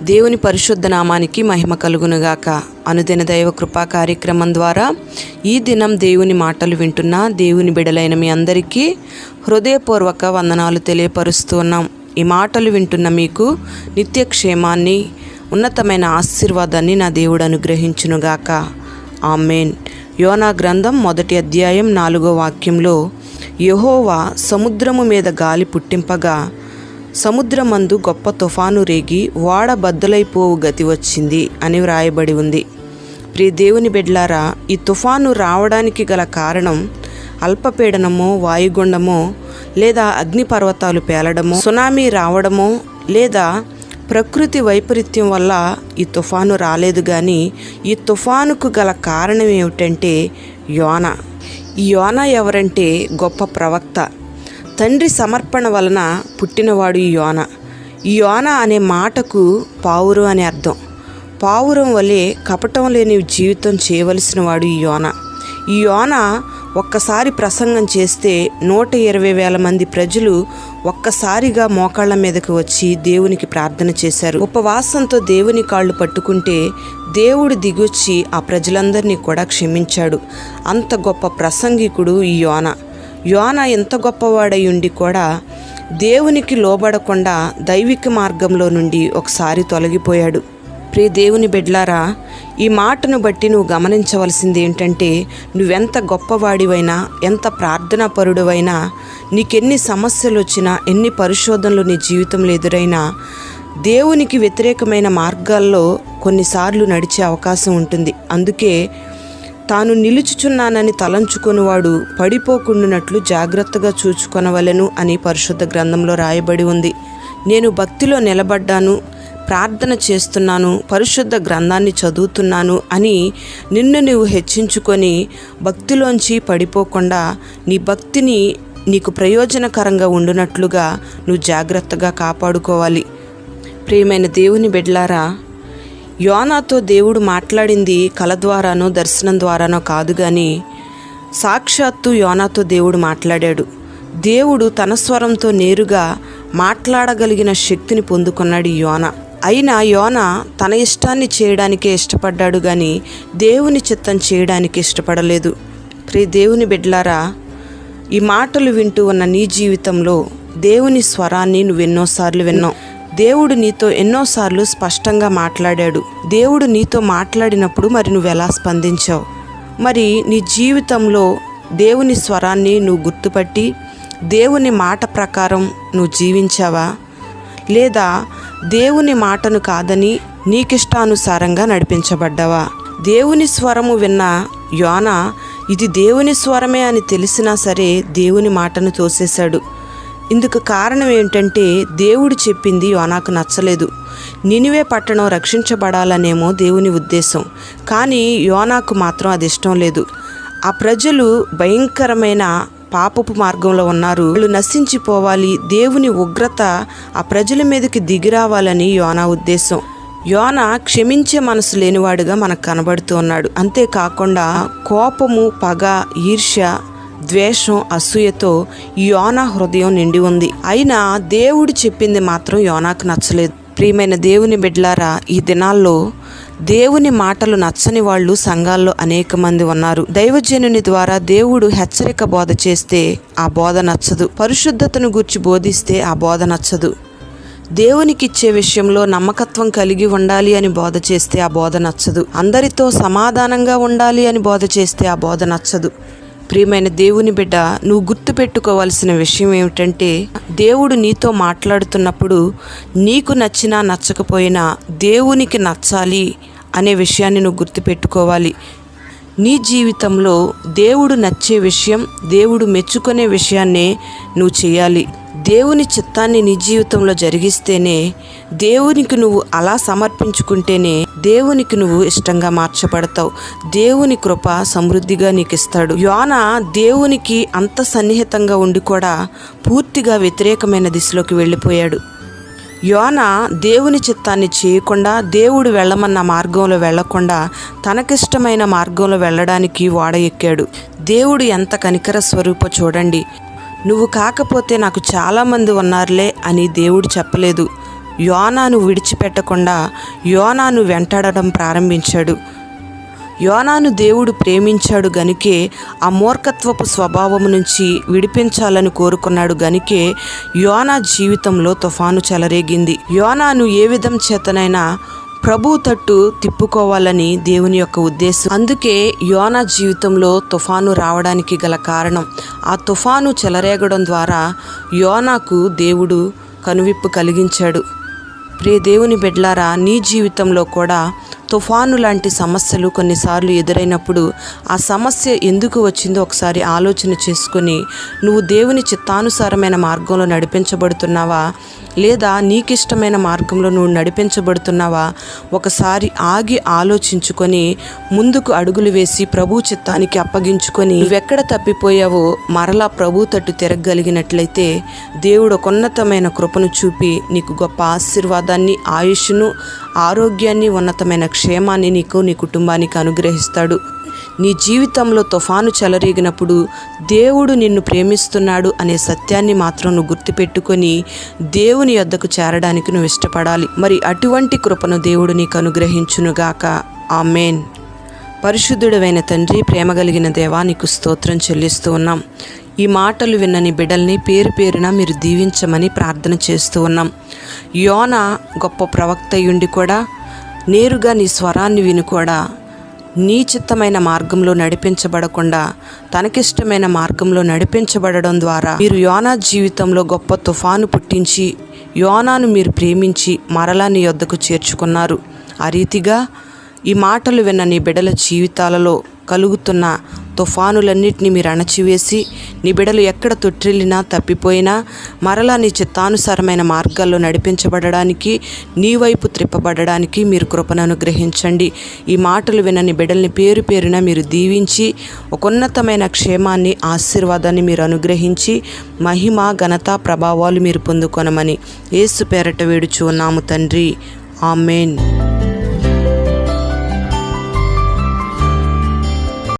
దేవుని పరిశుద్ధ నామానికి మహిమ కలుగునుగాక. అనుదిన దైవ కృపా కార్యక్రమం ద్వారా ఈ దినం దేవుని మాటలు వింటున్న దేవుని బిడలైన మీ అందరికీ హృదయపూర్వక వందనాలు తెలియపరుస్తూ ఉన్నాం. ఈ మాటలు వింటున్న మీకు నిత్య క్షేమాన్ని, ఉన్నతమైన ఆశీర్వాదాన్ని నా దేవుడు అనుగ్రహించునుగాక. ఆమేన్. యోనా గ్రంథం 1వ అధ్యాయం 4వ వాక్యంలో, యెహోవా సముద్రము మీద గాలి పుట్టింపగా సముద్రమందు గొప్ప తుఫాను రేగి వాడ బద్దలైపోవు గతి వచ్చింది అని వ్రాయబడి ఉంది. ప్రియ దేవుని బిడ్డలారా, ఈ తుఫాను రావడానికి గల కారణం అల్పపీడనమో, వాయుగుండమో, లేదా అగ్నిపర్వతాలు పేలడమో, సునామీ రావడమో, లేదా ప్రకృతి వైపరీత్యం వల్ల ఈ తుఫాను రాలేదు. కానీ ఈ తుఫానుకు గల కారణం ఏమిటంటే యోనా. ఈ యోనా ఎవరంటే గొప్ప ప్రవక్త. తండ్రి సమర్పణ వలన పుట్టినవాడు ఈ యోనా. ఈ యోనా అనే మాటకు పావురం అని అర్థం. పావురం వలె కపటం లేని జీవితం చేయవలసిన వాడు ఈ యోనా. ఈ యోనా ఒక్కసారి ప్రసంగం చేస్తే 120,000 మంది ప్రజలు ఒక్కసారిగా మోకాళ్ళ మీదకు వచ్చి దేవునికి ప్రార్థన చేశారు. ఉపవాసంతో దేవుని కాళ్ళు పట్టుకుంటే దేవుడు దిగొచ్చి ఆ ప్రజలందరినీ కూడా క్షమించాడు. అంత గొప్ప ప్రసంగికుడు ఈ యోనా. యోనా ఎంత గొప్పవాడై ఉండి కూడా దేవునికి లోబడకుండా దైవిక మార్గంలో నుండి ఒకసారి తొలగిపోయాడు. ప్రియ దేవుని బిడ్డలారా, ఈ మాటను బట్టి నువ్వు గమనించవలసింది ఏంటంటే, నువ్వెంత గొప్పవాడివైనా, ఎంత ప్రార్థనా పరుడువైనా, నీకెన్ని సమస్యలు వచ్చినా, ఎన్ని పరిశోధనలు నీ జీవితంలో ఎదురైనా, దేవునికి వ్యతిరేకమైన మార్గాల్లో కొన్నిసార్లు నడిచే అవకాశం ఉంటుంది. అందుకే తాను నిలుచుచున్నానని తలంచుకొనివాడు పడిపోకుండానట్లు జాగ్రత్తగా చూచుకొనవలెను అని పరిశుద్ధ గ్రంథంలో రాయబడి ఉంది. నేను భక్తిలో నిలబడ్డాను, ప్రార్థన చేస్తున్నాను, పరిశుద్ధ గ్రంథాన్ని చదువుతున్నాను అని నిన్ను నువ్వు హెచ్చించుకొని భక్తిలోంచి పడిపోకుండా నీ భక్తిని నీకు ప్రయోజనకరంగా ఉండునట్లుగా నువ్వు జాగ్రత్తగా కాపాడుకోవాలి. ప్రియమైన దేవుని బిడ్డలారా, యోనాతో దేవుడు మాట్లాడింది కల ద్వారానో దర్శనం ద్వారానో కాదు, కానీ సాక్షాత్తు యోనాతో దేవుడు మాట్లాడాడు. దేవుడు తన స్వరంతో నేరుగా మాట్లాడగలిగిన శక్తిని పొందుకున్నాడు ఈ యోనా. అయినా యోనా తన ఇష్టాన్ని చేయడానికే ఇష్టపడ్డాడు, కానీ దేవుని చిత్తం చేయడానికి ఇష్టపడలేదు. ప్రియ దేవుని బిడ్డలారా, ఈ మాటలు వింటూ ఉన్న నీ జీవితంలో దేవుని స్వరాన్ని నువ్వెన్నోసార్లు విన్నావు. దేవుడు నీతో ఎన్నోసార్లు స్పష్టంగా మాట్లాడాడు. దేవుడు నీతో మాట్లాడినప్పుడు మరి నువ్వెలా స్పందించావు? మరి నీ జీవితంలో దేవుని స్వరాన్ని నువ్వు గుర్తుపట్టి దేవుని మాట ప్రకారం నువ్వు జీవించావా? లేదా దేవుని మాటను కాదని నీకిష్టానుసారంగా నడిపించబడ్డావా? దేవుని స్వరము విన్న యోనా ఇది దేవుని స్వరమే అని తెలిసినా సరే దేవుని మాటను తోసేశాడు. ఇందుకు కారణం ఏంటంటే దేవుడు చెప్పింది యోనాకు నచ్చలేదు. నినివే పట్టణం రక్షించబడాలనేమో దేవుని ఉద్దేశం, కానీ యోనాకు మాత్రం అది ఇష్టం లేదు. ఆ ప్రజలు భయంకరమైన పాపపు మార్గంలో ఉన్నారు, వాళ్ళు నశించిపోవాలి, దేవుని ఉగ్రత ఆ ప్రజల మీదకి దిగిరావాలని యోనా ఉద్దేశం. యోనా క్షమించే మనసు లేనివాడుగా మనకు కనబడుతూ ఉన్నాడు. అంతేకాకుండా కోపము, పగ, ఈర్ష్య, ద్వేషం, అసూయతో యోనా హృదయం నిండి ఉంది. అయినా దేవుడు చెప్పింది మాత్రం యోనాకు నచ్చలేదు. ప్రియమైన దేవుని బిడ్డలారా, ఈ దినాల్లో దేవుని మాటలు నచ్చని వాళ్ళు సంఘాల్లో అనేక మంది ఉన్నారు. దైవజనుని ద్వారా దేవుడు హెచ్చరిక బోధ చేస్తే ఆ బోధ నచ్చదు. పరిశుద్ధతను గూర్చి బోధిస్తే ఆ బోధ నచ్చదు. దేవునికి ఇచ్చే విషయంలో నమ్మకత్వం కలిగి ఉండాలి అని బోధ చేస్తే ఆ బోధ నచ్చదు. అందరితో సమాధానంగా ఉండాలి అని బోధ చేస్తే ఆ బోధ నచ్చదు. ప్రియమైన దేవుని బిడ్డ, నువ్వు గుర్తుపెట్టుకోవాల్సిన విషయం ఏమిటంటే, దేవుడు నీతో మాట్లాడుతున్నప్పుడు నీకు నచ్చినా నచ్చకపోయినా దేవునికి నచ్చాలి అనే విషయాన్ని నువ్వు గుర్తుపెట్టుకోవాలి. నీ జీవితంలో దేవుడు నచ్చే విషయం, దేవుడు మెచ్చుకునే విషయాన్నే నువ్వు చేయాలి. దేవుని చిత్తాన్ని నీ జీవితంలో జరిగిస్తేనే, దేవునికి నువ్వు అలా సమర్పించుకుంటేనే దేవునికి నువ్వు ఇష్టంగా మార్చబడతావు. దేవుని కృప సమృద్ధిగా నీకు ఇస్తాడు. యోనా దేవునికి అంత సన్నిహితంగా ఉండి కూడా పూర్తిగా వ్యతిరేకమైన దిశలోకి వెళ్ళిపోయాడు. యోనా దేవుని చిత్తాన్ని చేయకుండా, దేవుడు వెళ్ళమన్న మార్గంలో వెళ్లకుండా తనకిష్టమైన మార్గంలో వెళ్ళడానికి ఓడ ఎక్కాడు. దేవుడు ఎంత కనికర స్వరూప చూడండి. నువ్వు కాకపోతే నాకు చాలామంది ఉన్నారులే అని దేవుడు చెప్పలేదు. యోనాను విడిచిపెట్టకుండా యోనాను వెంటాడడం ప్రారంభించాడు. యోనాను దేవుడు ప్రేమించాడు గనుకే ఆ మూర్ఖత్వపు స్వభావం నుంచి విడిపించాలని కోరుకున్నాడు గనుకే యోనా జీవితంలో తుఫాను చెలరేగింది. యోనాను ఏ విధం చేతనైనా ప్రభు తట్టు తిప్పుకోవాలని దేవుని యొక్క ఉద్దేశం. అందుకే యోనా జీవితంలో తుఫాను రావడానికి గల కారణం, ఆ తుఫాను చెలరేగడం ద్వారా యోనాకు దేవుడు కనువిప్పు కలిగించాడు. ప్రియ దేవుని బిడ్డలారా, నీ జీవితంలో కూడా తుఫాను లాంటి సమస్యలు కొన్నిసార్లు ఎదురైనప్పుడు ఆ సమస్య ఎందుకు వచ్చిందో ఒకసారి ఆలోచన చేసుకొని నువ్వు దేవుని చిత్తానుసారమైన మార్గంలో నడిపించబడుతున్నావా లేదా నీకిష్టమైన మార్గంలో నువ్వు నడిపించబడుతున్నావా ఒకసారి ఆగి ఆలోచించుకొని ముందుకు అడుగులు వేసి ప్రభు చిత్తానికి అప్పగించుకొని నువ్వెక్కడ తప్పిపోయావో మరలా ప్రభు తట్టు తిరగగలిగినట్లయితే దేవుడు ఒక ఉన్నతమైన కృపను చూపి నీకు గొప్ప ఆశీర్వాదాన్ని, ఆయుష్ను, ఆరోగ్యాన్ని, ఉన్నతమైన క్షేమాన్ని నీకు, నీ కుటుంబానికి అనుగ్రహిస్తాడు. నీ జీవితంలో తుఫాను చెలరేగినప్పుడు దేవుడు నిన్ను ప్రేమిస్తున్నాడు అనే సత్యాన్ని మాత్రం నువ్వు గుర్తుపెట్టుకొని దేవుని యొద్దకు చేరడానికి నువ్వు ఇష్టపడాలి. మరి అటువంటి కృపను దేవుడు నీకు అనుగ్రహించునుగాక. ఆమేన్. పరిశుద్ధుడైన తండ్రి, ప్రేమ కలిగిన దేవా, నీకు స్తోత్రం చెల్లిస్తూ ఉన్నాం. ఈ మాటలు విన్న నీ బిడ్డల్ని పేరు పేరున మీరు దీవించమని ప్రార్థన చేస్తూ ఉన్నాం. యోనా గొప్ప ప్రవక్త అయ్యుండి కూడా నేరుగా నీ స్వరాన్ని విని కూడా నీ చిత్తమైన మార్గంలో నడిపించబడకుండా తనకిష్టమైన మార్గంలో నడిపించబడడం ద్వారా మీరు యోనా జీవితంలో గొప్ప తుఫాను పుట్టించి యోనాను మీరు ప్రేమించి మరలా నీ యొద్దకు చేర్చుకున్నారు. ఆ రీతిగా ఈ మాటలు విన్న నీ బిడ్డల జీవితాలలో కలుగుతున్న తుఫానులన్నిటినీ మీరు అణచివేసి నీ బిడ్డలు ఎక్కడ తొట్టిల్లినా తప్పిపోయినా మరలా నీ చిత్తానుసారమైన మార్గాల్లో నడిపించబడడానికి, నీ వైపు త్రిప్పబడడానికి మీరు కృపను అనుగ్రహించండి. ఈ మాటలు విన్న నీ బిడ్డల్ని పేరు పేరున మీరు దీవించి ఒక ఉన్నతమైన క్షేమాన్ని, ఆశీర్వాదాన్ని మీరు అనుగ్రహించి మహిమ, ఘనత, ప్రభావాలు మీరు పొందుకొనమని యేసు పేరట వేడుచు ఉన్నాము తండ్రి. ఆమేన్.